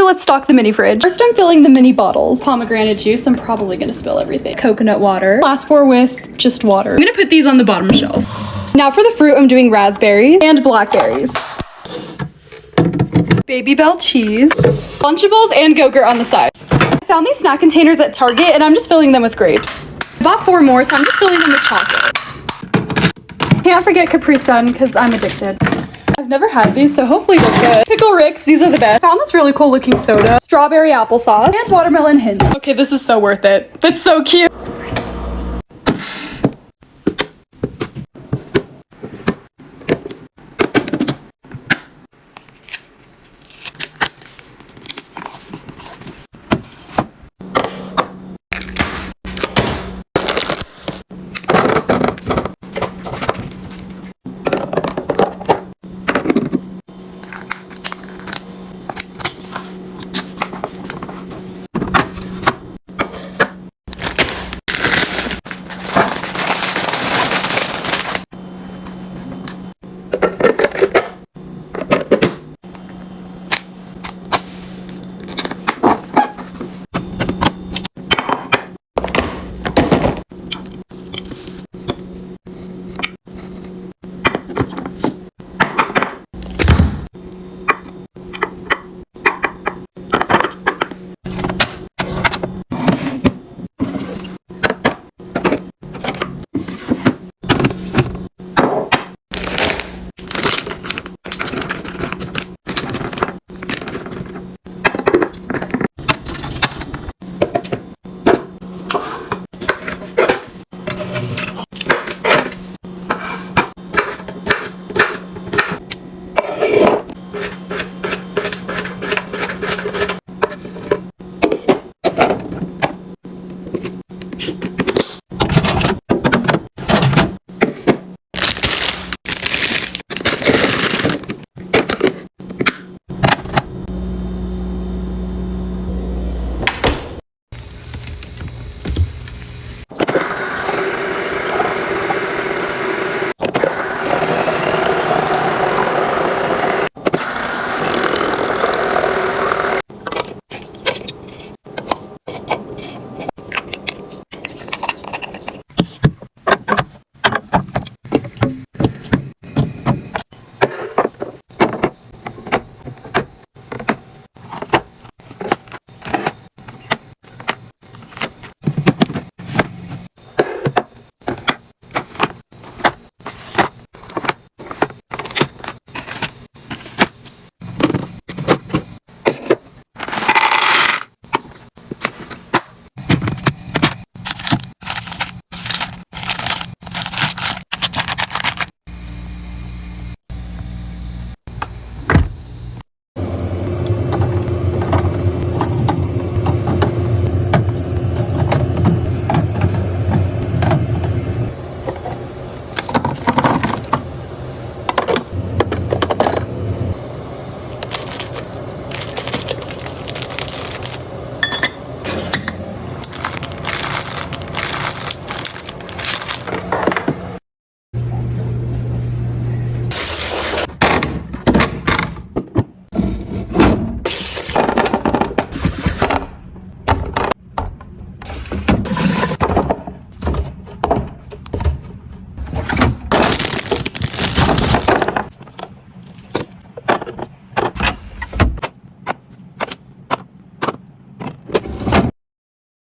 let's stock the mini fridge. First, I'm filling the mini bottles. Pomegranate juice, I'm probably gonna spill everything. Coconut water. Last 4 with just water. I'm gonna put these on the bottom shelf. Now for the fruit, I'm doing raspberries and blackberries. Baby Bell cheese. Lunchables and Go-Gurt on the side. I found these snack containers at Target and I'm just filling them with grapes. I bought 4 more, so I'm just filling them with chocolate. Can't forget Capri Sun because I'm addicted. I've never had these, so hopefully they're good. Pickle Ricks, these are the best. I found this really cool looking soda. Strawberry applesauce and watermelon hints. Okay, this is so worth it. It's so cute.